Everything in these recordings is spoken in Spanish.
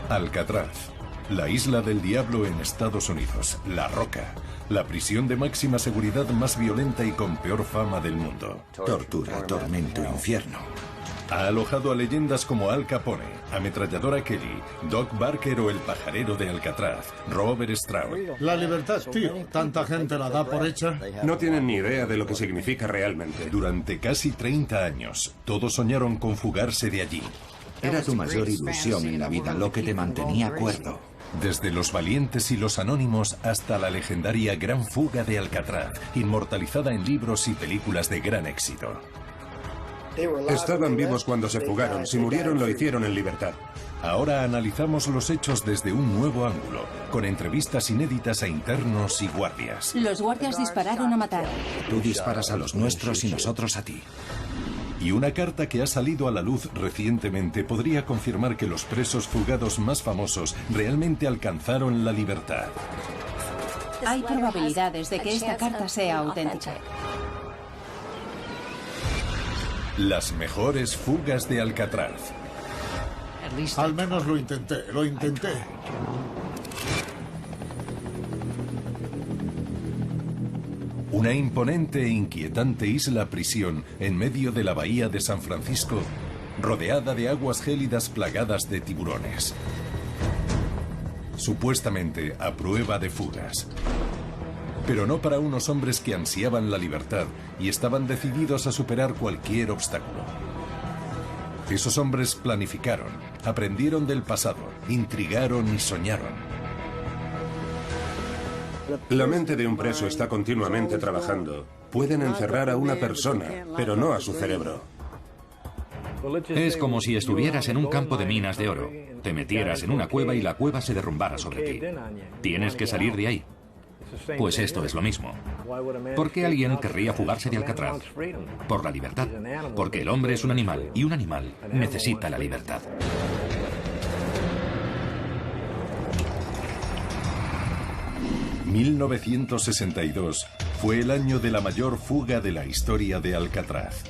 Alcatraz, la isla del diablo en Estados Unidos, La Roca, la prisión de máxima seguridad más violenta y con peor fama del mundo. Tortura, tormento, infierno. Ha alojado a leyendas como Al Capone, Ametralladora Kelly, Doc Barker o el pajarero de Alcatraz, Robert Stroud. La libertad, tío. ¿Tanta gente la da por hecha? No tienen ni idea de lo que significa realmente. Durante casi 30 años, todos soñaron con fugarse de allí. Era tu mayor ilusión en la vida, lo que te mantenía cuerdo. Desde Los Valientes y Los Anónimos hasta la legendaria Gran Fuga de Alcatraz, inmortalizada en libros y películas de gran éxito. Estaban vivos cuando se fugaron. Si murieron, lo hicieron en libertad. Ahora analizamos los hechos desde un nuevo ángulo, con entrevistas inéditas a internos y guardias. Los guardias dispararon a matar. Tú disparas a los nuestros y nosotros a ti. Y una carta que ha salido a la luz recientemente podría confirmar que los presos fugados más famosos realmente alcanzaron la libertad. Hay probabilidades de que esta carta sea auténtica. Las mejores fugas de Alcatraz. Al menos lo intenté. Una imponente e inquietante isla-prisión en medio de la bahía de San Francisco, rodeada de aguas gélidas plagadas de tiburones. Supuestamente a prueba de fugas. Pero no para unos hombres que ansiaban la libertad y estaban decididos a superar cualquier obstáculo. Esos hombres planificaron, aprendieron del pasado, intrigaron y soñaron. La mente de un preso está continuamente trabajando. Pueden encerrar a una persona, pero no a su cerebro. Es como si estuvieras en un campo de minas de oro. Te metieras en una cueva y la cueva se derrumbara sobre ti. Tienes que salir de ahí. Pues esto es lo mismo. ¿Por qué alguien querría fugarse de Alcatraz? Por la libertad. Porque el hombre es un animal y un animal necesita la libertad. ...1962 fue el año de la mayor fuga de la historia de Alcatraz.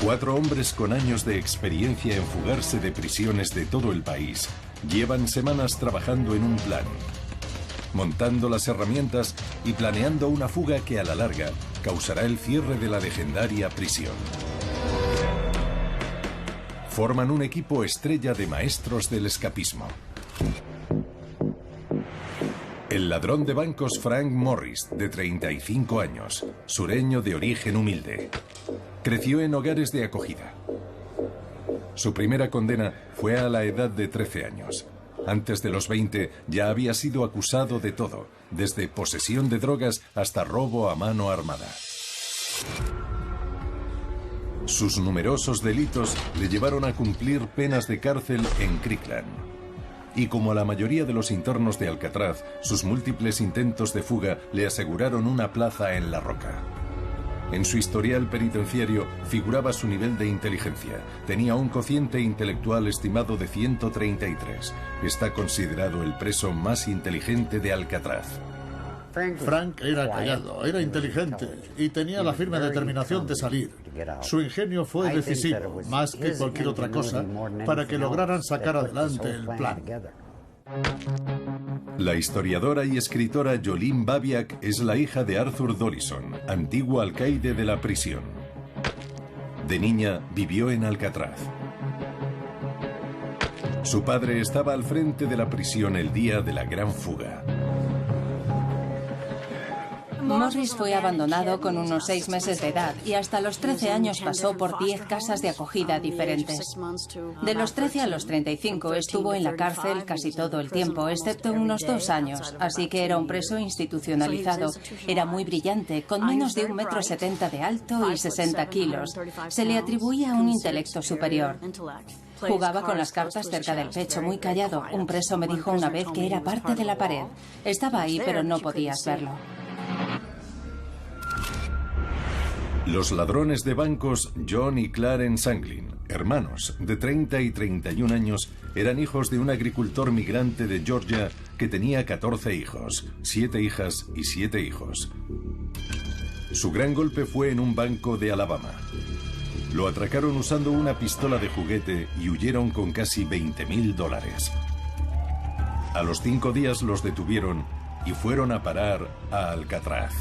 4 hombres con años de experiencia en fugarse de prisiones de todo el país llevan semanas trabajando en un plan, montando las herramientas y planeando una fuga que a la larga causará el cierre de la legendaria prisión. Forman un equipo estrella de maestros del escapismo. El ladrón de bancos Frank Morris, de 35 años, sureño de origen humilde. Creció en hogares de acogida. Su primera condena fue a la edad de 13 años. Antes de los 20 ya había sido acusado de todo, desde posesión de drogas hasta robo a mano armada. Sus numerosos delitos le llevaron a cumplir penas de cárcel en Kirkland. Y como a la mayoría de los internos de Alcatraz, sus múltiples intentos de fuga le aseguraron una plaza en La Roca. En su historial penitenciario figuraba su nivel de inteligencia. Tenía un cociente intelectual estimado de 133. Está considerado el preso más inteligente de Alcatraz. Frank era callado, era inteligente y tenía la firme determinación de salir. Su ingenio fue decisivo, más que cualquier otra cosa, para que lograran sacar adelante el plan. La historiadora y escritora Jolene Babiak es la hija de Arthur Dollison, antiguo alcaide de la prisión. De niña vivió en Alcatraz. Su padre estaba al frente de la prisión el día de la gran fuga. Morris fue abandonado con unos 6 meses de edad y hasta los 13 años pasó por 10 casas de acogida diferentes. De los 13 a los 35 estuvo en la cárcel casi todo el tiempo, excepto unos 2 años, así que era un preso institucionalizado. Era muy brillante, con menos de 1,70 m de alto y 60 kilos. Se le atribuía un intelecto superior. Jugaba con las cartas cerca del pecho, muy callado. Un preso me dijo una vez que era parte de la pared. Estaba ahí, pero no podías verlo. Los ladrones de bancos John y Clarence Anglin, hermanos de 30 y 31 años, eran hijos de un agricultor migrante de Georgia que tenía 14 hijos, 7 hijas y 7 hijos. Su gran golpe fue en un banco de Alabama. Lo atracaron usando una pistola de juguete y huyeron con casi $20.000. A los 5 días los detuvieron y fueron a parar a Alcatraz.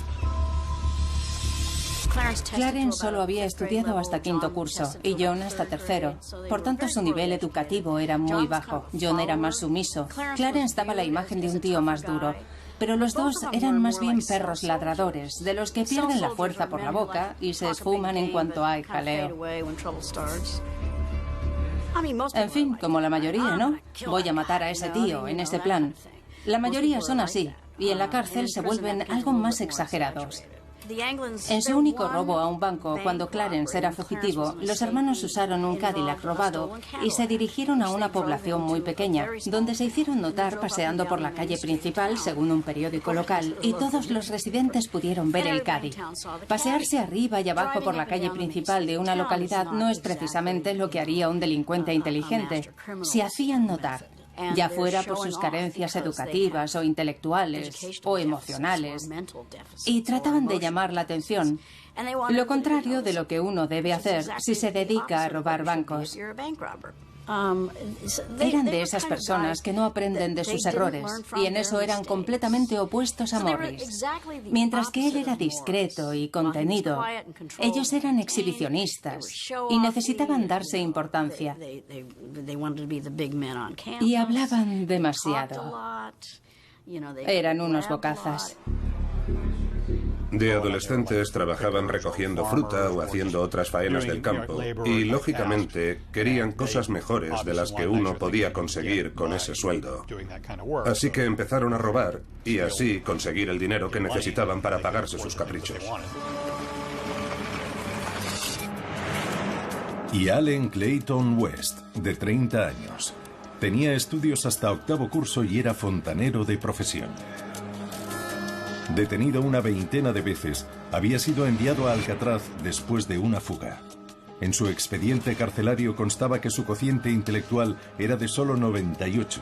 Clarence solo había estudiado hasta 5º curso y John hasta 3º. Por tanto, su nivel educativo era muy bajo. John era más sumiso. Clarence daba la imagen de un tío más duro. Pero los dos eran más bien perros ladradores, de los que pierden la fuerza por la boca y se esfuman en cuanto hay jaleo. En fin, como la mayoría, ¿no? Voy a matar a ese tío, en ese plan. La mayoría son así, y en la cárcel se vuelven algo más exagerados. En su único robo a un banco, cuando Clarence era fugitivo, los hermanos usaron un Cadillac robado y se dirigieron a una población muy pequeña, donde se hicieron notar paseando por la calle principal, según un periódico local, y todos los residentes pudieron ver el Caddy. Pasearse arriba y abajo por la calle principal de una localidad no es precisamente lo que haría un delincuente inteligente. Se hacían notar, ya fuera por sus carencias educativas o intelectuales o emocionales, y trataban de llamar la atención, lo contrario de lo que uno debe hacer si se dedica a robar bancos. Eran de esas personas que no aprenden de sus errores, y en eso eran completamente opuestos a Morris. Mientras que él era discreto y contenido, ellos eran exhibicionistas y necesitaban darse importancia. Y hablaban demasiado. Eran unos bocazas. De adolescentes trabajaban recogiendo fruta o haciendo otras faenas del campo y, lógicamente, querían cosas mejores de las que uno podía conseguir con ese sueldo. Así que empezaron a robar y así conseguir el dinero que necesitaban para pagarse sus caprichos. Y Allen Clayton West, de 30 años. Tenía estudios hasta 8º curso y era fontanero de profesión. Detenido una 20 de veces, había sido enviado a Alcatraz después de una fuga. En su expediente carcelario constaba que su cociente intelectual era de solo 98.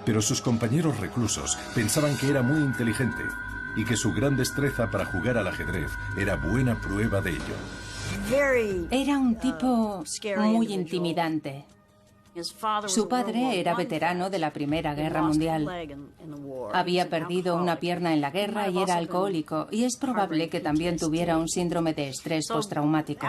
Pero sus compañeros reclusos pensaban que era muy inteligente y que su gran destreza para jugar al ajedrez era buena prueba de ello. Era un tipo muy intimidante. Su padre era veterano de la Primera Guerra Mundial. Había perdido una pierna en la guerra y era alcohólico, y es probable que también tuviera un síndrome de estrés postraumático.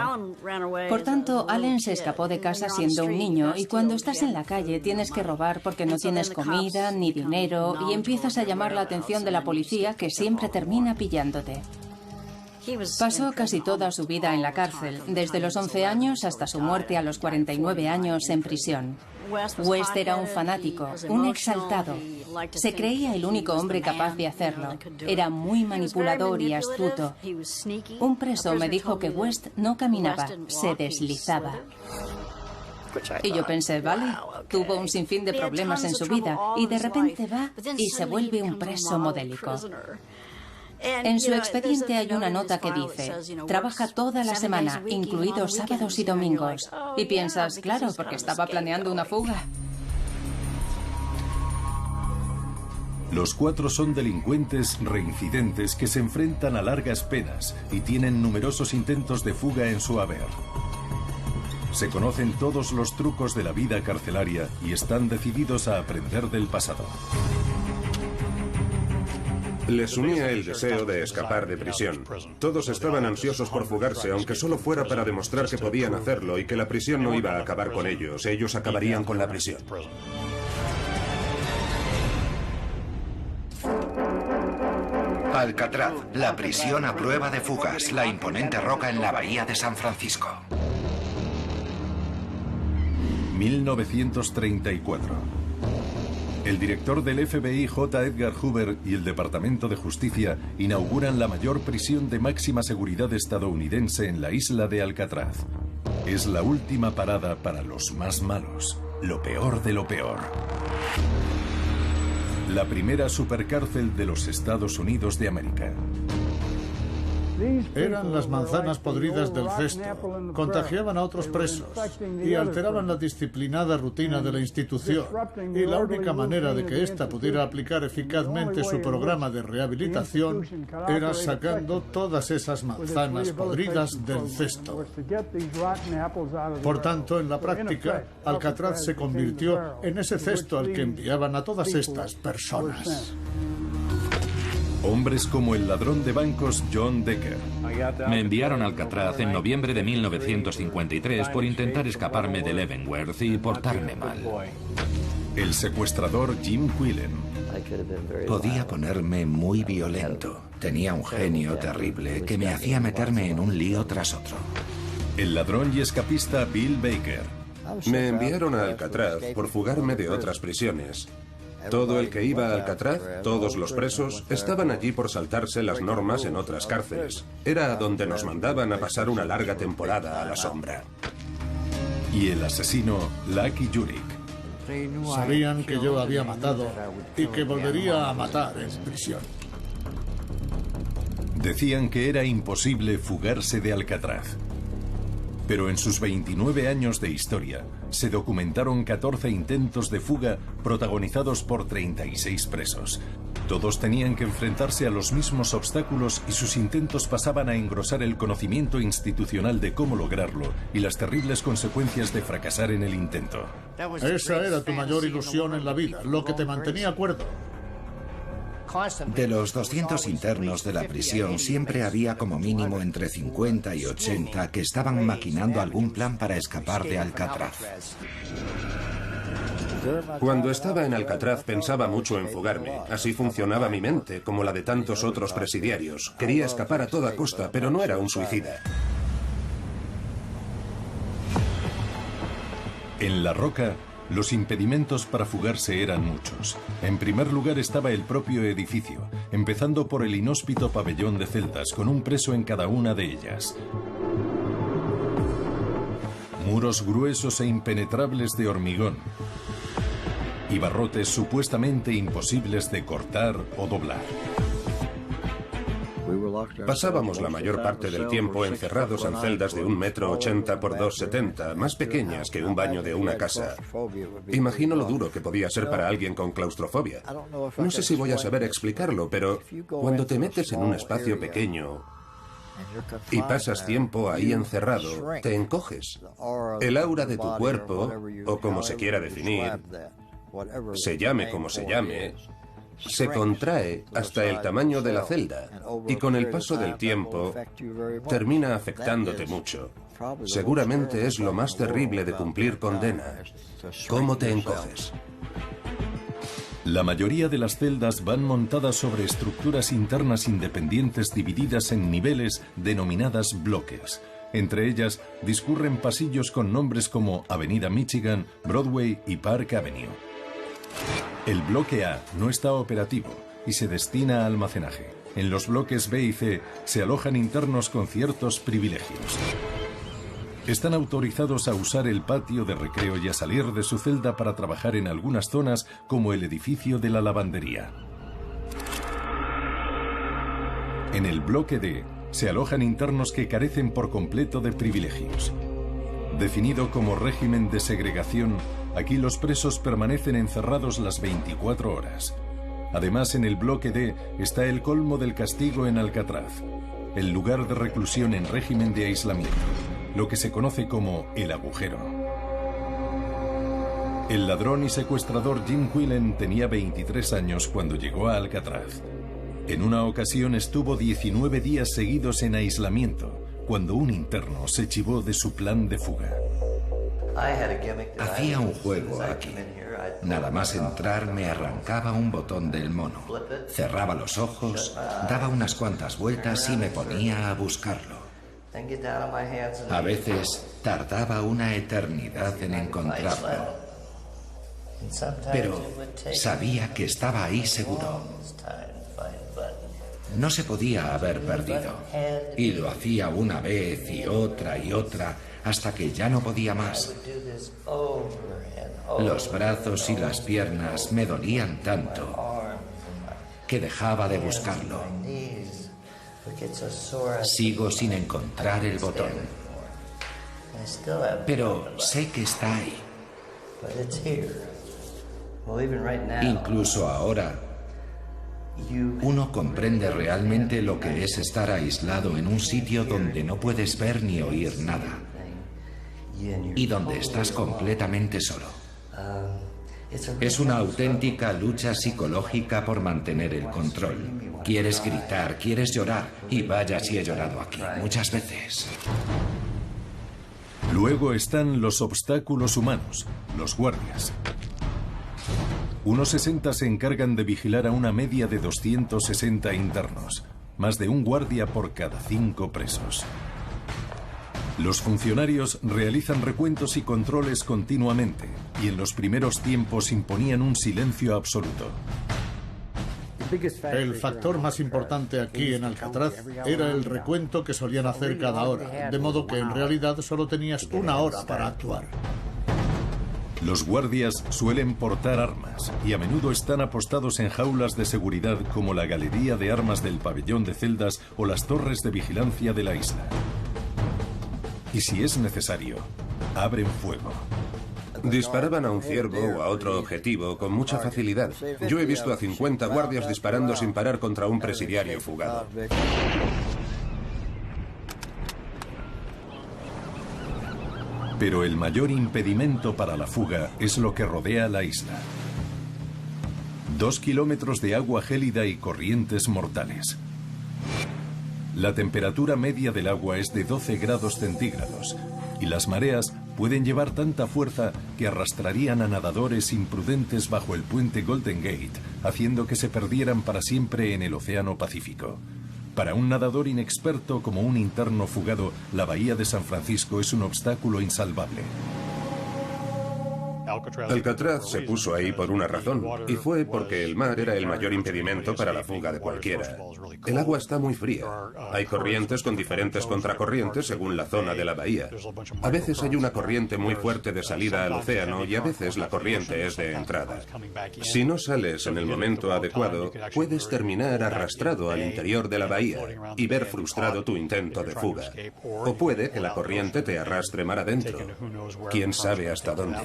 Por tanto, Allen se escapó de casa siendo un niño, y cuando estás en la calle tienes que robar porque no tienes comida ni dinero y empiezas a llamar la atención de la policía, que siempre termina pillándote. Pasó casi toda su vida en la cárcel, desde los 11 años hasta su muerte a los 49 años en prisión. West era un fanático, un exaltado. Se creía el único hombre capaz de hacerlo. Era muy manipulador y astuto. Un preso me dijo que West no caminaba, se deslizaba. Y yo pensé, vale, tuvo un sinfín de problemas en su vida y de repente va y se vuelve un preso modélico. En su expediente hay una nota que dice, trabaja toda la semana, incluidos sábados y domingos. Y piensas, claro, porque estaba planeando una fuga. Los 4 son delincuentes reincidentes que se enfrentan a largas penas y tienen numerosos intentos de fuga en su haber. Se conocen todos los trucos de la vida carcelaria y están decididos a aprender del pasado. Les unía el deseo de escapar de prisión. Todos estaban ansiosos por fugarse, aunque solo fuera para demostrar que podían hacerlo y que la prisión no iba a acabar con ellos. Ellos acabarían con la prisión. Alcatraz, la prisión a prueba de fugas, la imponente roca en la bahía de San Francisco. 1934. El director del FBI, J. Edgar Hoover, y el Departamento de Justicia inauguran la mayor prisión de máxima seguridad estadounidense en la isla de Alcatraz. Es la última parada para los más malos, lo peor de lo peor. La primera supercárcel de los Estados Unidos de América. Eran las manzanas podridas del cesto, contagiaban a otros presos y alteraban la disciplinada rutina de la institución. Y la única manera de que ésta pudiera aplicar eficazmente su programa de rehabilitación era sacando todas esas manzanas podridas del cesto. Por tanto, en la práctica, Alcatraz se convirtió en ese cesto al que enviaban a todas estas personas. Hombres como el ladrón de bancos John Decker. Me enviaron a Alcatraz en noviembre de 1953 por intentar escaparme de Leavenworth y portarme mal. El secuestrador Jim Quillen. Podía ponerme muy violento. Tenía un genio terrible que me hacía meterme en un lío tras otro. El ladrón y escapista Bill Baker. Me enviaron a Alcatraz por fugarme de otras prisiones. Todo el que iba a Alcatraz, todos los presos, estaban allí por saltarse las normas en otras cárceles. Era donde nos mandaban a pasar una larga temporada a la sombra. Y el asesino Lucky Yurik. Sabían que yo había matado y que volvería a matar en prisión. Decían que era imposible fugarse de Alcatraz. Pero en sus 29 años de historia, se documentaron 14 intentos de fuga protagonizados por 36 presos. Todos tenían que enfrentarse a los mismos obstáculos y sus intentos pasaban a engrosar el conocimiento institucional de cómo lograrlo y las terribles consecuencias de fracasar en el intento. Esa era tu mayor ilusión en la vida, lo que te mantenía cuerdo. De los 200 internos de la prisión, siempre había como mínimo entre 50 y 80 que estaban maquinando algún plan para escapar de Alcatraz. Cuando estaba en Alcatraz pensaba mucho en fugarme. Así funcionaba mi mente, como la de tantos otros presidiarios. Quería escapar a toda costa, pero no era un suicida. En La Roca, los impedimentos para fugarse eran muchos. En primer lugar estaba el propio edificio, empezando por el inhóspito pabellón de celdas con un preso en cada una de ellas. Muros gruesos e impenetrables de hormigón y barrotes supuestamente imposibles de cortar o doblar. Pasábamos la mayor parte del tiempo encerrados en celdas de 1,80 m por 2,70 m, más pequeñas que un baño de una casa. Imagino lo duro que podía ser para alguien con claustrofobia. No sé si voy a saber explicarlo, pero cuando te metes en un espacio pequeño y pasas tiempo ahí encerrado, te encoges. El aura de tu cuerpo, o como se quiera definir, se llame como se llame, se contrae hasta el tamaño de la celda y con el paso del tiempo termina afectándote mucho. Seguramente es lo más terrible de cumplir condena. ¿Cómo te encoges? La mayoría de las celdas van montadas sobre estructuras internas independientes divididas en niveles denominadas bloques. Entre ellas discurren pasillos con nombres como Avenida Michigan, Broadway y Park Avenue. El bloque A no está operativo y se destina a almacenaje. En los bloques B y C se alojan internos con ciertos privilegios. Están autorizados a usar el patio de recreo y a salir de su celda para trabajar en algunas zonas como el edificio de la lavandería. En el bloque D se alojan internos que carecen por completo de privilegios. Definido como régimen de segregación, aquí los presos permanecen encerrados las 24 horas. Además, en el bloque D está el colmo del castigo en Alcatraz, el lugar de reclusión en régimen de aislamiento, lo que se conoce como el agujero. El ladrón y secuestrador Jim Quillen tenía 23 años cuando llegó a Alcatraz. En una ocasión estuvo 19 días seguidos en aislamiento, cuando un interno se chivó de su plan de fuga. Hacía un juego aquí. Nada más entrar me arrancaba un botón del mono. Cerraba los ojos, daba unas cuantas vueltas y me ponía a buscarlo. A veces tardaba una eternidad en encontrarlo. Pero sabía que estaba ahí seguro. No se podía haber perdido. Y lo hacía una vez y otra hasta que ya no podía más. Los brazos y las piernas me dolían tanto que dejaba de buscarlo. Sigo sin encontrar el botón. Pero sé que está ahí. Incluso ahora, uno comprende realmente lo que es estar aislado en un sitio donde no puedes ver ni oír nada y donde estás completamente solo. Es una auténtica lucha psicológica por mantener el control. Quieres gritar, quieres llorar, y vaya si he llorado aquí muchas veces. Luego están los obstáculos humanos, los guardias. Unos 60 se encargan de vigilar a una media de 260 internos, más de un guardia por cada 5 presos. Los funcionarios realizan recuentos y controles continuamente, y en los primeros tiempos imponían un silencio absoluto. El factor más importante aquí en Alcatraz era el recuento que solían hacer cada hora, de modo que en realidad solo tenías una hora para actuar. Los guardias suelen portar armas y a menudo están apostados en jaulas de seguridad como la galería de armas del pabellón de celdas o las torres de vigilancia de la isla. Y si es necesario, abren fuego. Disparaban a un ciervo o a otro objetivo con mucha facilidad. Yo he visto a 50 guardias disparando sin parar contra un presidiario fugado. Pero el mayor impedimento para la fuga es lo que rodea la isla. 2 kilómetros de agua gélida y corrientes mortales. La temperatura media del agua es de 12 grados centígrados y las mareas pueden llevar tanta fuerza que arrastrarían a nadadores imprudentes bajo el puente Golden Gate, haciendo que se perdieran para siempre en el Océano Pacífico. Para un nadador inexperto como un interno fugado, la bahía de San Francisco es un obstáculo insalvable. Alcatraz se puso ahí por una razón, y fue porque el mar era el mayor impedimento para la fuga de cualquiera. El agua está muy fría. Hay corrientes con diferentes contracorrientes según la zona de la bahía. A veces hay una corriente muy fuerte de salida al océano y a veces la corriente es de entrada. Si no sales en el momento adecuado, puedes terminar arrastrado al interior de la bahía y ver frustrado tu intento de fuga. O puede que la corriente te arrastre mar adentro. ¿Quién sabe hasta dónde?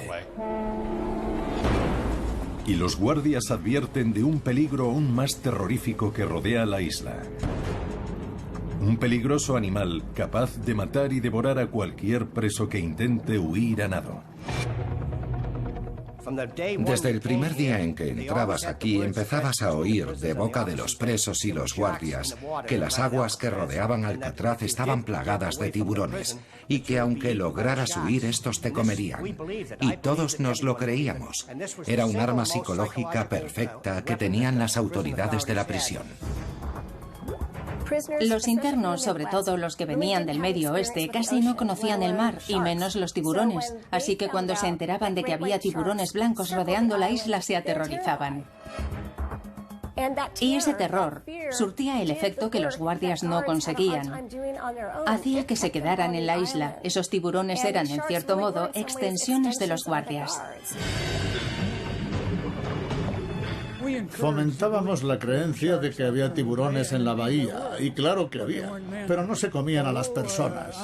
Y los guardias advierten de un peligro aún más terrorífico que rodea la isla. Un peligroso animal capaz de matar y devorar a cualquier preso que intente huir a nado. Desde el primer día en que entrabas aquí, empezabas a oír de boca de los presos y los guardias que las aguas que rodeaban Alcatraz estaban plagadas de tiburones y que aunque lograras huir, estos te comerían. Y todos nos lo creíamos. Era un arma psicológica perfecta que tenían las autoridades de la prisión. Los internos, sobre todo los que venían del Medio Oeste, casi no conocían el mar, y menos los tiburones. Así que cuando se enteraban de que había tiburones blancos rodeando la isla, se aterrorizaban. Y ese terror surtía el efecto que los guardias no conseguían. Hacía que se quedaran en la isla. Esos tiburones eran, en cierto modo, extensiones de los guardias. Fomentábamos la creencia de que había tiburones en la bahía, y claro que había, pero no se comían a las personas.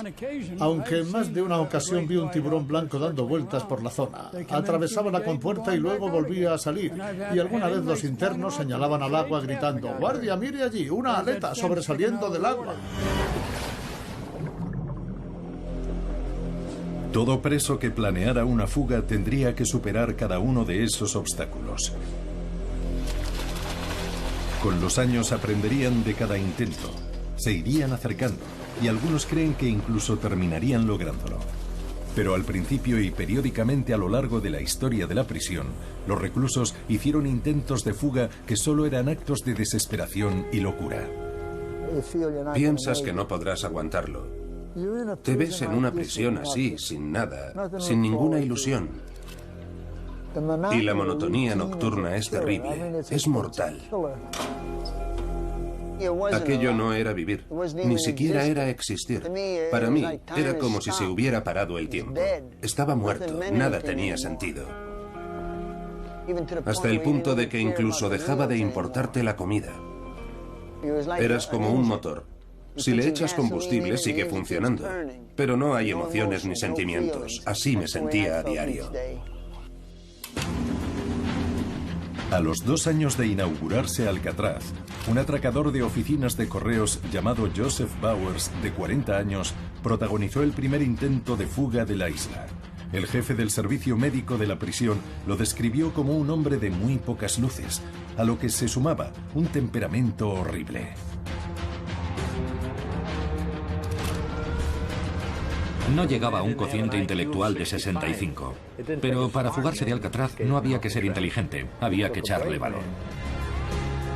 Aunque en más de una ocasión vi un tiburón blanco dando vueltas por la zona. Atravesaba la compuerta y luego volvía a salir, y alguna vez los internos señalaban al agua gritando: «¡Guardia, mire allí, una aleta sobresaliendo del agua!». Todo preso que planeara una fuga tendría que superar cada uno de esos obstáculos. Con los años aprenderían de cada intento, se irían acercando y algunos creen que incluso terminarían lográndolo. Pero al principio y periódicamente a lo largo de la historia de la prisión, los reclusos hicieron intentos de fuga que solo eran actos de desesperación y locura. Piensas que no podrás aguantarlo. Te ves en una prisión así, sin nada, sin ninguna ilusión. Y la monotonía nocturna es terrible, es mortal. Aquello no era vivir, ni siquiera era existir. Para mí, era como si se hubiera parado el tiempo. Estaba muerto, nada tenía sentido. Hasta el punto de que incluso dejaba de importarte la comida. Eras como un motor. Si le echas combustible sigue funcionando, pero no hay emociones ni sentimientos. Así me sentía a diario. A los 2 años de inaugurarse Alcatraz, un atracador de oficinas de correos llamado Joseph Bowers, de 40 años, protagonizó el primer intento de fuga de la isla. El jefe del servicio médico de la prisión lo describió como un hombre de muy pocas luces, a lo que se sumaba un temperamento horrible. No llegaba a un cociente intelectual de 65. Pero para fugarse de Alcatraz no había que ser inteligente, había que echarle valor.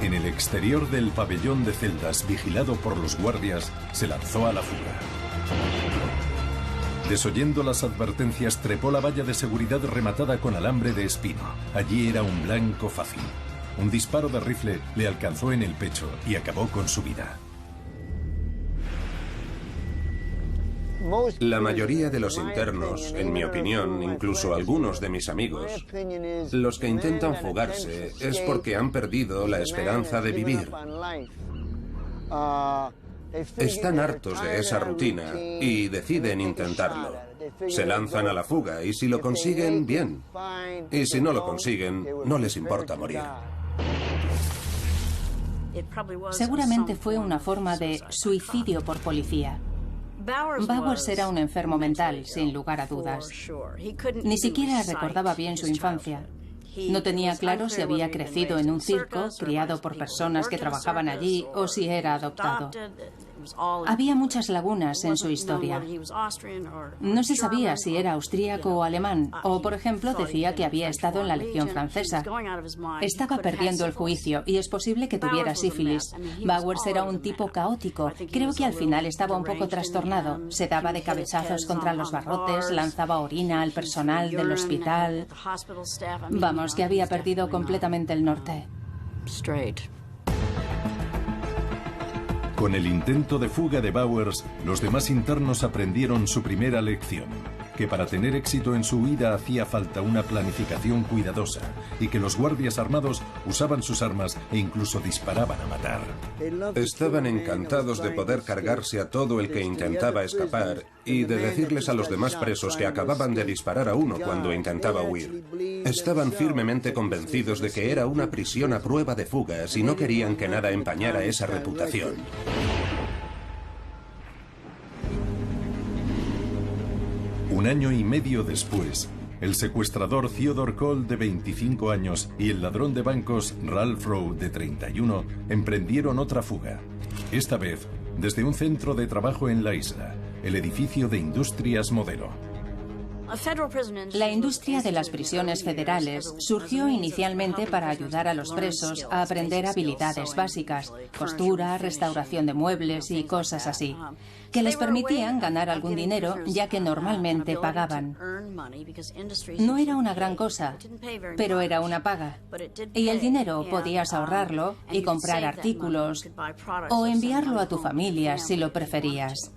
En el exterior del pabellón de celdas vigilado por los guardias, se lanzó a la fuga. Desoyendo las advertencias, trepó la valla de seguridad rematada con alambre de espino. Allí era un blanco fácil. Un disparo de rifle le alcanzó en el pecho y acabó con su vida. La mayoría de los internos, en mi opinión, incluso algunos de mis amigos, los que intentan fugarse es porque han perdido la esperanza de vivir. Están hartos de esa rutina y deciden intentarlo. Se lanzan a la fuga y si lo consiguen, bien. Y si no lo consiguen, no les importa morir. Seguramente fue una forma de suicidio por policía. Bowers era un enfermo mental, sin lugar a dudas. Ni siquiera recordaba bien su infancia. No tenía claro si había crecido en un circo, criado por personas que trabajaban allí, o si era adoptado. Había muchas lagunas en su historia. No se sabía si era austríaco o alemán, o por ejemplo decía que había estado en la Legión Francesa. Estaba perdiendo el juicio y es posible que tuviera sífilis. Bowers era un tipo caótico. Creo que al final estaba un poco trastornado. Se daba de cabezazos contra los barrotes, lanzaba orina al personal del hospital. Vamos, que había perdido completamente el norte. Con el intento de fuga de Bowers, los demás internos aprendieron su primera lección, que para tener éxito en su huida hacía falta una planificación cuidadosa y que los guardias armados usaban sus armas e incluso disparaban a matar. Estaban encantados de poder cargarse a todo el que intentaba escapar y de decirles a los demás presos que acababan de disparar a uno cuando intentaba huir. Estaban firmemente convencidos de que era una prisión a prueba de fugas y no querían que nada empañara esa reputación. 1 año y medio después, el secuestrador Theodore Cole, de 25 años, y el ladrón de bancos Ralph Rowe, de 31, emprendieron otra fuga. Esta vez, desde un centro de trabajo en la isla, el edificio de Industrias Modelo. La industria de las prisiones federales surgió inicialmente para ayudar a los presos a aprender habilidades básicas, costura, restauración de muebles y cosas así, que les permitían ganar algún dinero, ya que normalmente pagaban. No era una gran cosa, pero era una paga. Y el dinero podías ahorrarlo y comprar artículos o enviarlo a tu familia si lo preferías.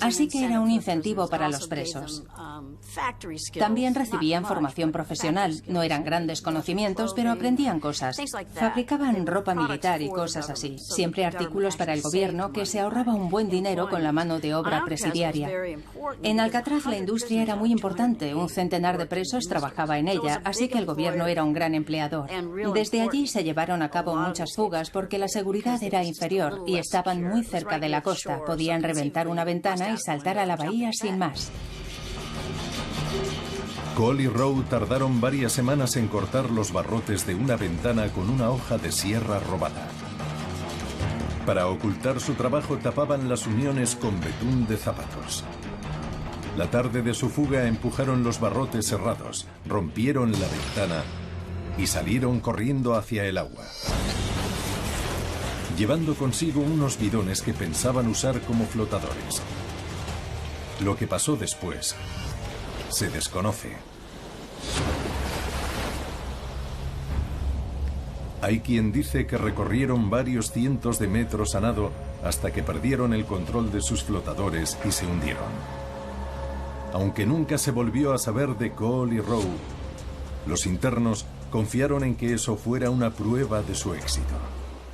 Así que era un incentivo para los presos. También recibían formación profesional. No eran grandes conocimientos, pero aprendían cosas. Fabricaban ropa militar y cosas así. Siempre artículos para el gobierno, que se ahorraba un buen dinero con la mano de obra presidiaria. En Alcatraz la industria era muy importante. Un centenar de presos trabajaba en ella, así que el gobierno era un gran empleador. Desde allí se llevaron a cabo muchas fugas porque la seguridad era inferior y estaban muy cerca de la costa. Podían reventar una ventana y saltar a la bahía sin más. Cole y Rowe tardaron varias semanas en cortar los barrotes de una ventana con una hoja de sierra robada. Para ocultar su trabajo tapaban las uniones con betún de zapatos. La tarde de su fuga empujaron los barrotes cerrados, rompieron la ventana y salieron corriendo hacia el agua, llevando consigo unos bidones que pensaban usar como flotadores. Lo que pasó después se desconoce. Hay quien dice que recorrieron varios cientos de metros a nado hasta que perdieron el control de sus flotadores y se hundieron. Aunque nunca se volvió a saber de Cole y Rowe, los internos confiaron en que eso fuera una prueba de su éxito.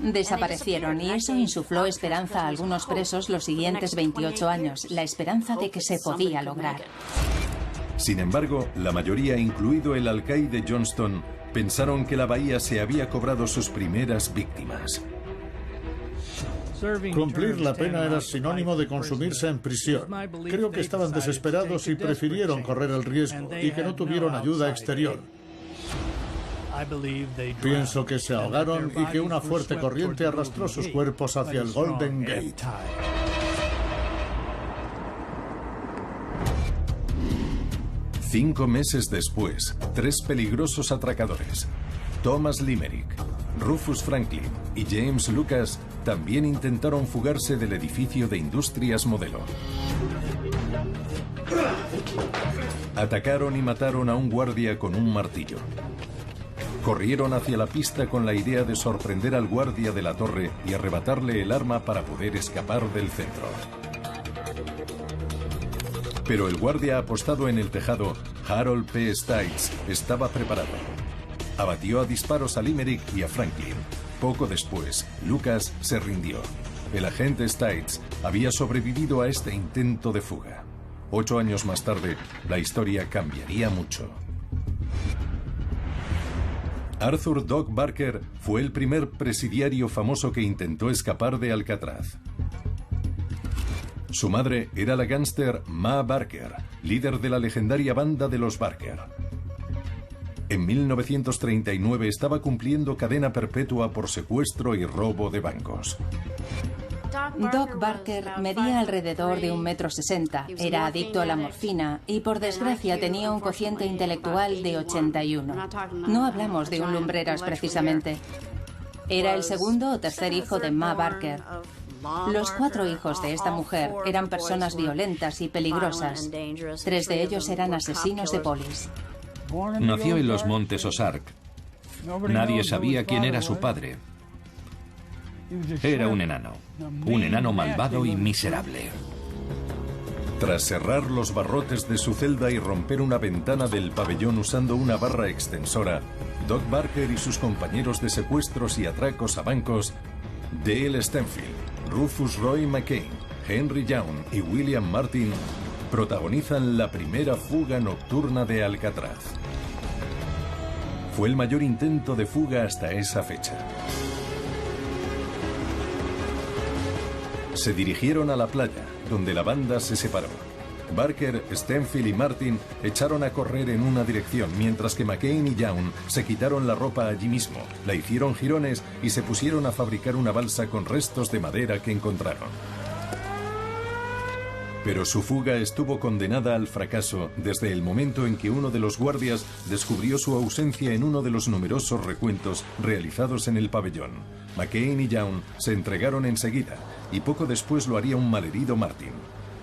Desaparecieron y eso insufló esperanza a algunos presos los siguientes 28 años, la esperanza de que se podía lograr. Sin embargo, la mayoría, incluido el alcaide Johnston, pensaron que la bahía se había cobrado sus primeras víctimas. Cumplir la pena era sinónimo de consumirse en prisión. Creo que estaban desesperados y prefirieron correr el riesgo y que no tuvieron ayuda exterior. Pienso que se ahogaron y que una fuerte corriente arrastró sus cuerpos hacia el Golden Gate. Cinco meses después, 3 peligrosos atracadores, Thomas Limerick, Rufus Franklin y James Lucas, también intentaron fugarse del edificio de Industrias Modelo. Atacaron y mataron a un guardia con un martillo. Corrieron hacia la pista con la idea de sorprender al guardia de la torre y arrebatarle el arma para poder escapar del centro. Pero el guardia apostado en el tejado, Harold P. Stites, estaba preparado. Abatió a disparos a Limerick y a Franklin. Poco después, Lucas se rindió. El agente Stites había sobrevivido a este intento de fuga. 8 años más tarde, la historia cambiaría mucho. Arthur Doc Barker fue el primer presidiario famoso que intentó escapar de Alcatraz. Su madre era la gángster Ma Barker, líder de la legendaria banda de los Barker. En 1939 estaba cumpliendo cadena perpetua por secuestro y robo de bancos. Doc Barker medía alrededor de 1,60 m, era adicto a la morfina y por desgracia tenía un cociente intelectual de 81. No hablamos de un lumbreras precisamente. Era el segundo o tercer hijo de Ma Barker. Los 4 hijos de esta mujer eran personas violentas y peligrosas. 3 de ellos eran asesinos de polis. Nació en los montes Ozark. Nadie sabía quién era su padre. Era un enano malvado y miserable. Tras cerrar los barrotes de su celda y romper una ventana del pabellón usando una barra extensora, Doc Barker y sus compañeros de secuestros y atracos a bancos, Dale Stanfield, Rufus Roy McCain, Henry Young y William Martin, protagonizan la primera fuga nocturna de Alcatraz. Fue el mayor intento de fuga hasta esa fecha. Se dirigieron a la playa, donde la banda se separó. Barker, Stanfield y Martin echaron a correr en una dirección, mientras que McCain y Young se quitaron la ropa allí mismo, la hicieron jirones y se pusieron a fabricar una balsa con restos de madera que encontraron. Pero su fuga estuvo condenada al fracaso desde el momento en que uno de los guardias descubrió su ausencia en uno de los numerosos recuentos realizados en el pabellón. McCain y Young se entregaron enseguida y poco después lo haría un malherido Martin.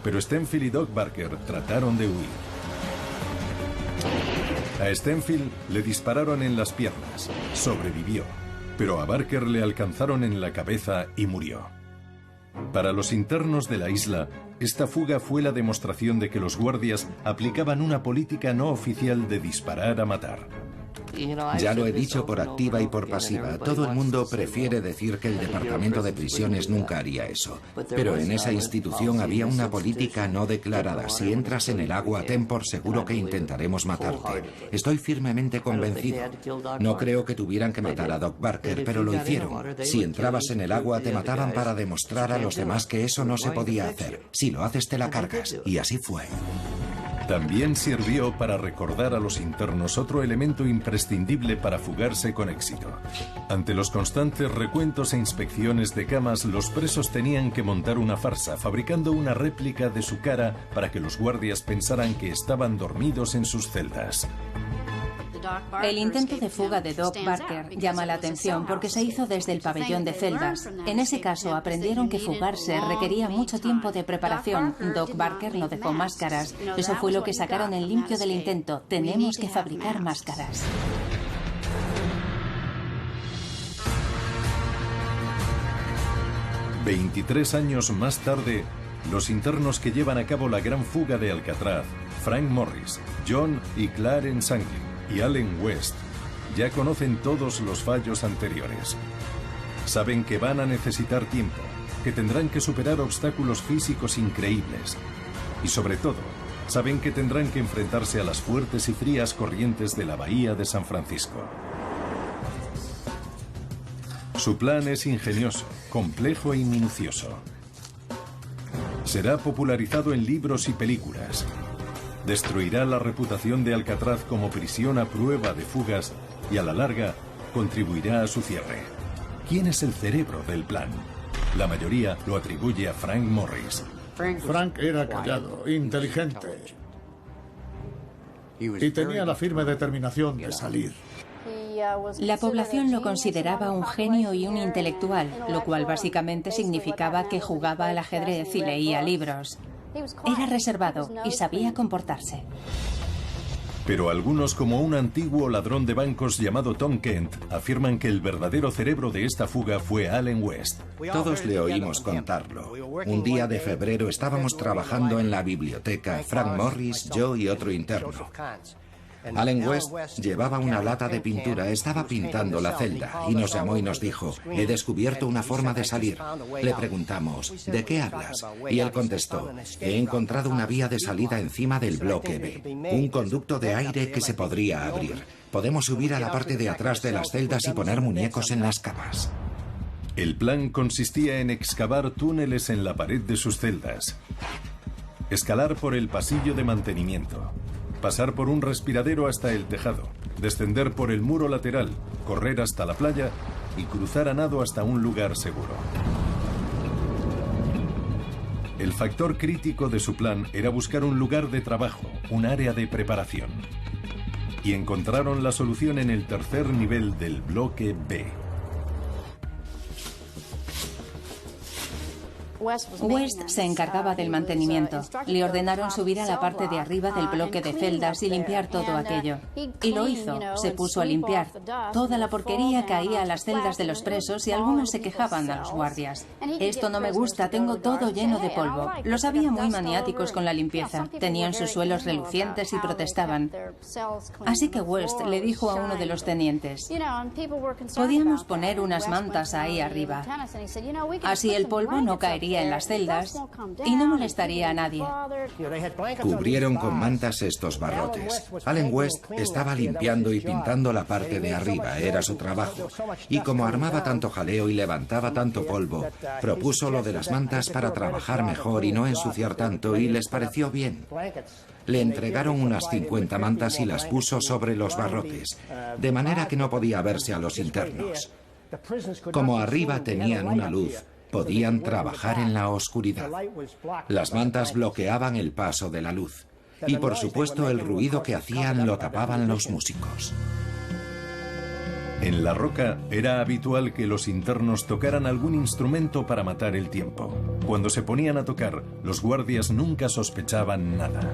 Pero Stanfield y Doc Barker trataron de huir. A Stanfield le dispararon en las piernas. Sobrevivió, pero a Barker le alcanzaron en la cabeza y murió. Para los internos de la isla, esta fuga fue la demostración de que los guardias aplicaban una política no oficial de disparar a matar. Ya lo he dicho por activa y por pasiva. Todo el mundo prefiere decir que el Departamento de Prisiones nunca haría eso. Pero en esa institución había una política no declarada. Si entras en el agua, ten por seguro que intentaremos matarte. Estoy firmemente convencido. No creo que tuvieran que matar a Doc Barker, pero lo hicieron. Si entrabas en el agua, te mataban para demostrar a los demás que eso no se podía hacer. Si lo haces, te la cargas. Y así fue. También sirvió para recordar a los internos otro elemento imprescindible para fugarse con éxito. Ante los constantes recuentos e inspecciones de camas, los presos tenían que montar una farsa, fabricando una réplica de su cara para que los guardias pensaran que estaban dormidos en sus celdas. El intento de fuga de Doc Barker llama la atención porque se hizo desde el pabellón de celdas. En ese caso aprendieron que fugarse requería mucho tiempo de preparación. Doc Barker no dejó máscaras. Eso fue lo que sacaron en limpio del intento. Tenemos que fabricar máscaras. «23 años más tarde, los internos que llevan a cabo la gran fuga de Alcatraz, Frank Morris, John y Clarence Anglin y Allen West, ya conocen todos los fallos anteriores. Saben que van a necesitar tiempo, que tendrán que superar obstáculos físicos increíbles. Y sobre todo, saben que tendrán que enfrentarse a las fuertes y frías corrientes de la bahía de San Francisco. Su plan es ingenioso, complejo y minucioso. Será popularizado en libros y películas. Destruirá la reputación de Alcatraz como prisión a prueba de fugas y a la larga contribuirá a su cierre. ¿Quién es el cerebro del plan? La mayoría lo atribuye a Frank Morris. Frank era callado, inteligente y tenía la firme determinación de salir. La población lo consideraba un genio y un intelectual, lo cual básicamente significaba que jugaba al ajedrez y leía libros. Era reservado y sabía comportarse. Pero algunos, como un antiguo ladrón de bancos llamado Tom Kent, afirman que el verdadero cerebro de esta fuga fue Allen West. Todos le oímos contarlo. Un día de febrero estábamos trabajando en la biblioteca, Frank Morris, yo y otro interno. Allen West llevaba una lata de pintura, estaba pintando la celda y nos llamó y nos dijo: he descubierto una forma de salir. Le preguntamos: ¿de qué hablas? Y él contestó: he encontrado una vía de salida encima del bloque B, un conducto de aire que se podría abrir. Podemos subir a la parte de atrás de las celdas y poner muñecos en las camas. El plan consistía en excavar túneles en la pared de sus celdas, escalar por el pasillo de mantenimiento, pasar por un respiradero hasta el tejado, descender por el muro lateral, correr hasta la playa y cruzar a nado hasta un lugar seguro. El factor crítico de su plan era buscar un lugar de trabajo, un área de preparación. Y encontraron la solución en el tercer nivel del bloque B. West se encargaba del mantenimiento. Le ordenaron subir a la parte de arriba del bloque de celdas y limpiar todo aquello. Y lo hizo. Se puso a limpiar. Toda la porquería caía a las celdas de los presos y algunos se quejaban a los guardias. Esto no me gusta, tengo todo lleno de polvo. Los había muy maniáticos con la limpieza. Tenían sus suelos relucientes y protestaban. Así que West le dijo a uno de los tenientes: podíamos poner unas mantas ahí arriba. Así el polvo no caería en las celdas y no molestaría a nadie. Cubrieron con mantas estos barrotes. Allen West estaba limpiando y pintando la parte de arriba, era su trabajo. Y como armaba tanto jaleo y levantaba tanto polvo, propuso lo de las mantas para trabajar mejor y no ensuciar tanto, y les pareció bien. Le entregaron unas 50 mantas y las puso sobre los barrotes, de manera que no podía verse a los internos. Como arriba tenían una luz, podían trabajar en la oscuridad. Las mantas bloqueaban el paso de la luz. Y por supuesto el ruido que hacían lo tapaban los músicos. En la roca era habitual que los internos tocaran algún instrumento para matar el tiempo. Cuando se ponían a tocar, los guardias nunca sospechaban nada.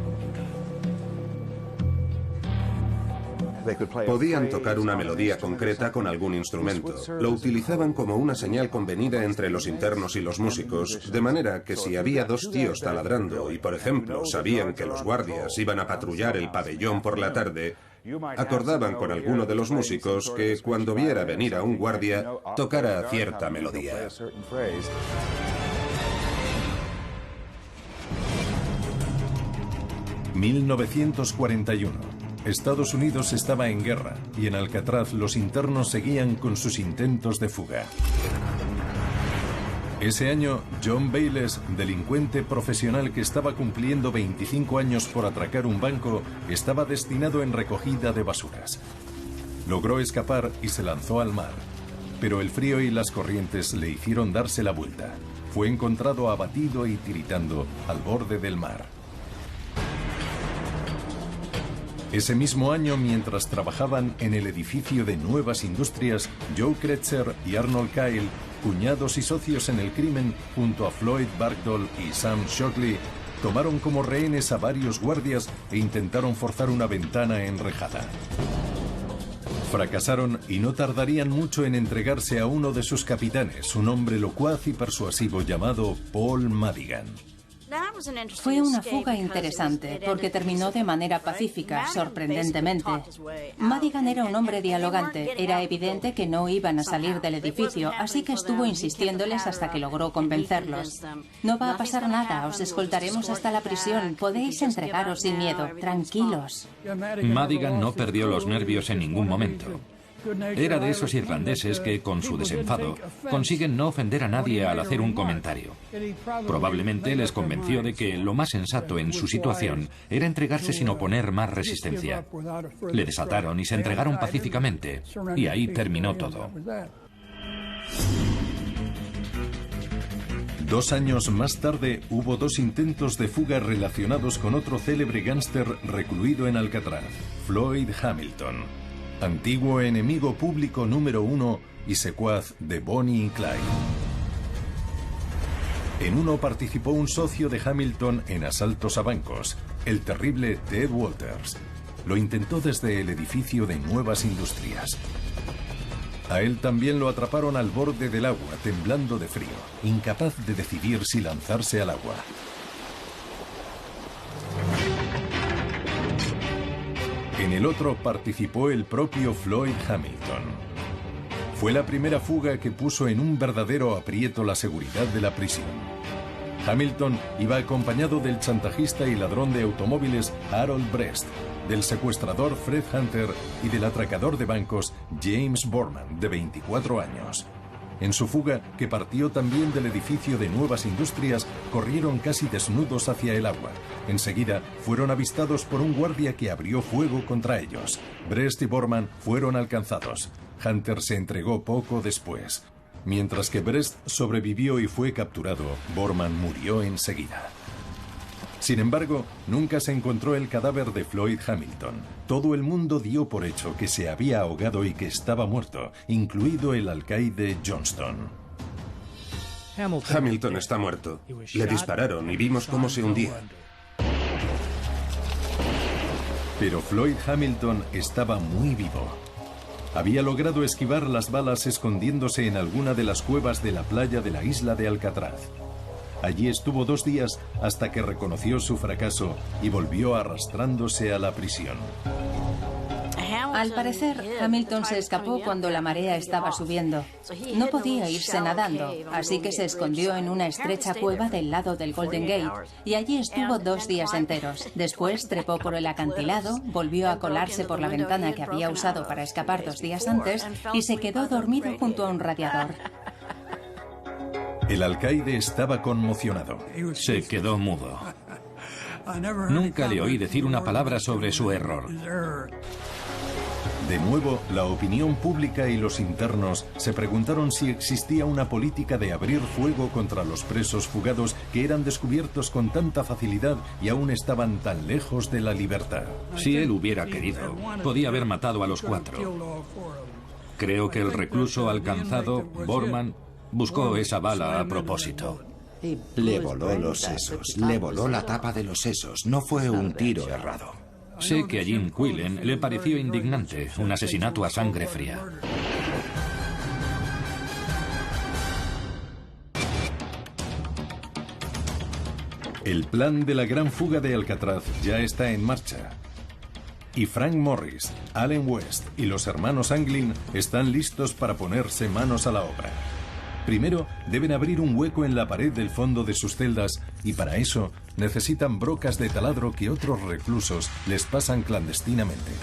Podían tocar una melodía concreta con algún instrumento. Lo utilizaban como una señal convenida entre los internos y los músicos, de manera que si había dos tíos taladrando y, por ejemplo, sabían que los guardias iban a patrullar el pabellón por la tarde, acordaban con alguno de los músicos que cuando viera venir a un guardia, tocara cierta melodía. ...1941... Estados Unidos estaba en guerra y en Alcatraz los internos seguían con sus intentos de fuga. Ese año, John Bayles, delincuente profesional que estaba cumpliendo 25 años por atracar un banco, estaba destinado en recogida de basuras. Logró escapar y se lanzó al mar, pero el frío y las corrientes le hicieron darse la vuelta. Fue encontrado abatido y tiritando al borde del mar. Ese mismo año, mientras trabajaban en el edificio de Nuevas Industrias, Joe Kretzer y Arnold Kyle, cuñados y socios en el crimen, junto a Floyd Bartol y Sam Shockley, tomaron como rehenes a varios guardias e intentaron forzar una ventana enrejada. Fracasaron y no tardarían mucho en entregarse a uno de sus capitanes, un hombre locuaz y persuasivo llamado Paul Madigan. Fue una fuga interesante, porque terminó de manera pacífica, sorprendentemente. Madigan era un hombre dialogante. Era evidente que no iban a salir del edificio, así que estuvo insistiéndoles hasta que logró convencerlos. No va a pasar nada, os escoltaremos hasta la prisión. Podéis entregaros sin miedo, tranquilos. Madigan no perdió los nervios en ningún momento. Era de esos irlandeses que, con su desenfado, consiguen no ofender a nadie al hacer un comentario. Probablemente les convenció de que lo más sensato en su situación era entregarse sin oponer más resistencia. Le desataron y se entregaron pacíficamente, y ahí terminó todo. 2 años más tarde hubo 2 intentos de fuga relacionados con otro célebre gángster recluido en Alcatraz, Floyd Hamilton, antiguo enemigo público número 1 y secuaz de Bonnie y Clyde. En uno participó un socio de Hamilton en asaltos a bancos, el terrible Ted Walters. Lo intentó desde el edificio de Nuevas Industrias. A él también lo atraparon al borde del agua, temblando de frío, incapaz de decidir si lanzarse al agua. En el otro participó el propio Floyd Hamilton. Fue la primera fuga que puso en un verdadero aprieto la seguridad de la prisión. Hamilton iba acompañado del chantajista y ladrón de automóviles Harold Brest, del secuestrador Fred Hunter y del atracador de bancos James Borman, de 24 años. En su fuga, que partió también del edificio de Nuevas Industrias, corrieron casi desnudos hacia el agua. Enseguida fueron avistados por un guardia que abrió fuego contra ellos. Brest y Borman fueron alcanzados. Hunter se entregó poco después. Mientras que Brest sobrevivió y fue capturado, Borman murió enseguida. Sin embargo, nunca se encontró el cadáver de Floyd Hamilton. Todo el mundo dio por hecho que se había ahogado y que estaba muerto, incluido el alcaide Johnston. Hamilton está muerto. Le dispararon y vimos cómo se hundía. Pero Floyd Hamilton estaba muy vivo. Había logrado esquivar las balas escondiéndose en alguna de las cuevas de la playa de la isla de Alcatraz. Allí estuvo 2 días hasta que reconoció su fracaso y volvió arrastrándose a la prisión. Al parecer, Hamilton se escapó cuando la marea estaba subiendo. No podía irse nadando, así que se escondió en una estrecha cueva del lado del Golden Gate y allí estuvo 2 días enteros. Después trepó por el acantilado, volvió a colarse por la ventana que había usado para escapar 2 días antes y se quedó dormido junto a un radiador. El alcaide estaba conmocionado. Se quedó mudo. Nunca le oí decir una palabra sobre su error. De nuevo, la opinión pública y los internos se preguntaron si existía una política de abrir fuego contra los presos fugados que eran descubiertos con tanta facilidad y aún estaban tan lejos de la libertad. Si él hubiera querido, podía haber matado a los 4. Creo que el recluso alcanzado, Borman, buscó esa bala a propósito. Le voló los sesos, le voló la tapa de los sesos. No fue un tiro errado. Sé que a Jim Quillen le pareció indignante un asesinato a sangre fría. El plan de la gran fuga de Alcatraz ya está en marcha. Y Frank Morris, Allen West y los hermanos Anglin están listos para ponerse manos a la obra. Primero, deben abrir un hueco en la pared del fondo de sus celdas y para eso necesitan brocas de taladro que otros reclusos les pasan clandestinamente.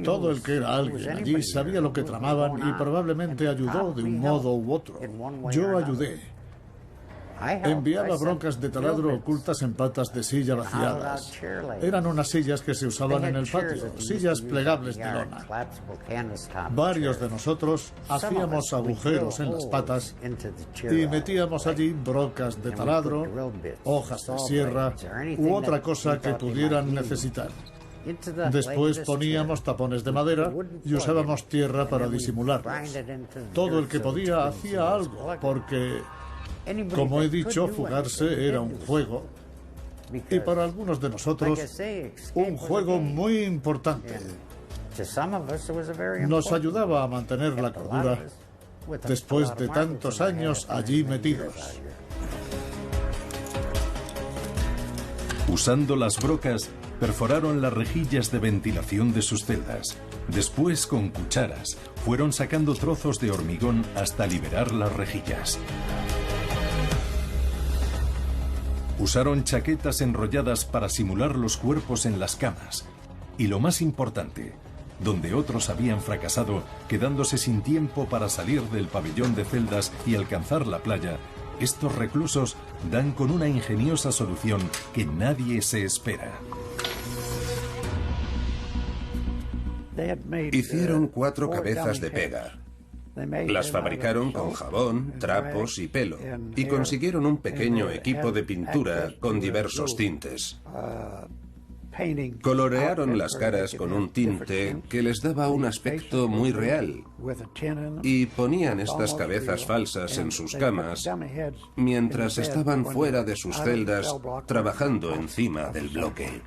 Todo el que era alguien allí sabía lo que tramaban y probablemente ayudó de un modo u otro. Yo ayudé. Enviaba brocas de taladro ocultas en patas de silla vaciadas. Eran unas sillas que se usaban en el patio, sillas plegables de lona. Varios de nosotros hacíamos agujeros en las patas y metíamos allí brocas de taladro, hojas de sierra u otra cosa que pudieran necesitar. Después poníamos tapones de madera y usábamos tierra para disimularlos. Todo el que podía hacía algo, porque, como he dicho, fugarse era un juego. Y para algunos de nosotros, un juego muy importante. Nos ayudaba a mantener la cordura después de tantos años allí metidos. Usando las brocas, perforaron las rejillas de ventilación de sus celdas. Después, con cucharas, fueron sacando trozos de hormigón hasta liberar las rejillas. Usaron chaquetas enrolladas para simular los cuerpos en las camas. Y lo más importante, donde otros habían fracasado, quedándose sin tiempo para salir del pabellón de celdas y alcanzar la playa, estos reclusos dan con una ingeniosa solución que nadie se espera. Hicieron 4 cabezas de pega. Las fabricaron con jabón, trapos y pelo, y consiguieron un pequeño equipo de pintura con diversos tintes. Colorearon las caras con un tinte que les daba un aspecto muy real, y ponían estas cabezas falsas en sus camas mientras estaban fuera de sus celdas trabajando encima del bloque.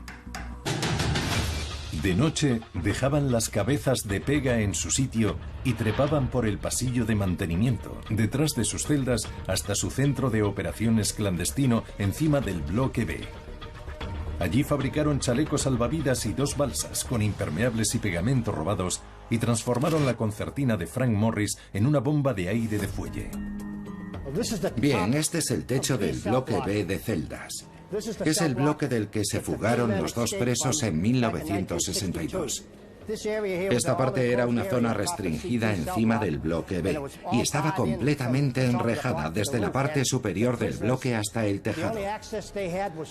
De noche, dejaban las cabezas de pega en su sitio y trepaban por el pasillo de mantenimiento, detrás de sus celdas, hasta su centro de operaciones clandestino encima del bloque B. Allí fabricaron chalecos salvavidas y 2 balsas con impermeables y pegamento robados y transformaron la concertina de Frank Morris en una bomba de aire de fuelle. Bien, este es el techo del bloque B de celdas. Es el bloque del que se fugaron los 2 presos en 1962. Esta parte era una zona restringida encima del bloque B y estaba completamente enrejada desde la parte superior del bloque hasta el tejado.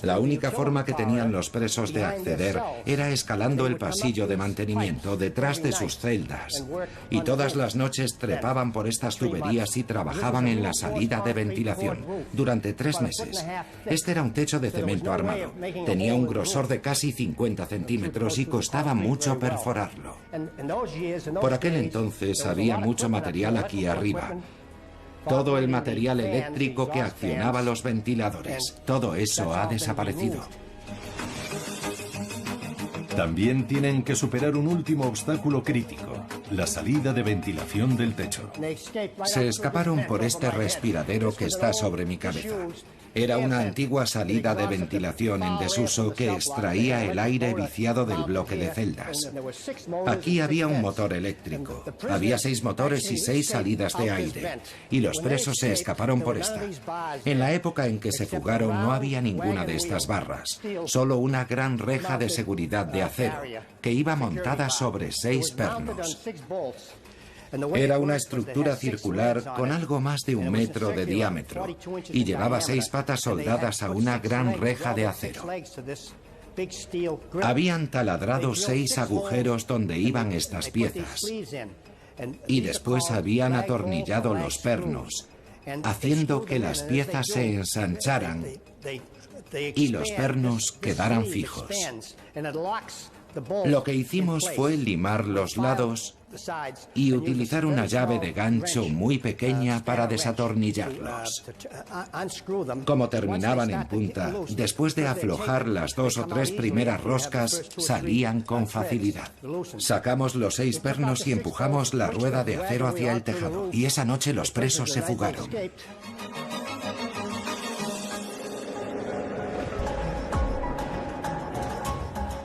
La única forma que tenían los presos de acceder era escalando el pasillo de mantenimiento detrás de sus celdas, y todas las noches trepaban por estas tuberías y trabajaban en la salida de ventilación durante 3 meses. Este era un techo de cemento armado. Tenía un grosor de casi 50 centímetros y costaba mucho perforar. Por aquel entonces había mucho material aquí arriba. Todo el material eléctrico que accionaba los ventiladores. Todo eso ha desaparecido. También tienen que superar un último obstáculo crítico, la salida de ventilación del techo. Se escaparon por este respiradero que está sobre mi cabeza. Era una antigua salida de ventilación en desuso que extraía el aire viciado del bloque de celdas. Aquí había un motor eléctrico. Había 6 motores y 6 salidas de aire. Y los presos se escaparon por esta. En la época en que se fugaron no había ninguna de estas barras. Solo una gran reja de seguridad de acero que iba montada sobre 6 pernos. Era una estructura circular con algo más de 1 metro de diámetro y llevaba 6 patas soldadas a una gran reja de acero. Habían taladrado 6 agujeros donde iban estas piezas y después habían atornillado los pernos, haciendo que las piezas se ensancharan y los pernos quedaran fijos. Lo que hicimos fue limar los lados y utilizar una llave de gancho muy pequeña para desatornillarlos. Como terminaban en punta, después de aflojar las 2 o 3 primeras roscas, salían con facilidad. Sacamos los 6 pernos y empujamos la rueda de acero hacia el tejado, y esa noche los presos se fugaron.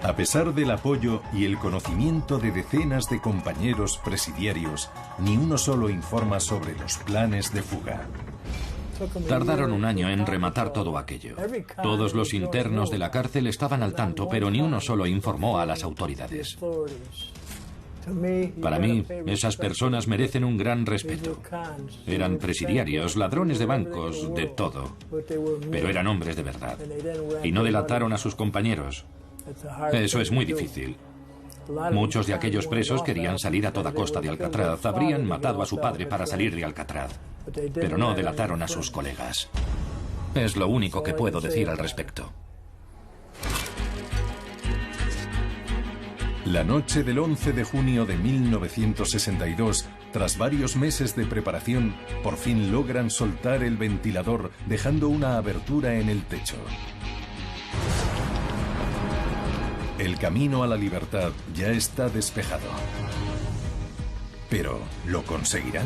A pesar del apoyo y el conocimiento de decenas de compañeros presidiarios, ni uno solo informa sobre los planes de fuga. Tardaron 1 año en rematar todo aquello. Todos los internos de la cárcel estaban al tanto, pero ni uno solo informó a las autoridades. Para mí, esas personas merecen un gran respeto. Eran presidiarios, ladrones de bancos, de todo. Pero eran hombres de verdad. Y no delataron a sus compañeros. Eso es muy difícil. Muchos de aquellos presos querían salir a toda costa de Alcatraz. Habrían matado a su padre para salir de Alcatraz. Pero no delataron a sus colegas. Es lo único que puedo decir al respecto. La noche del 11 de junio de 1962, tras varios meses de preparación, por fin logran soltar el ventilador, dejando una abertura en el techo. El camino a la libertad ya está despejado. Pero, ¿lo conseguirán?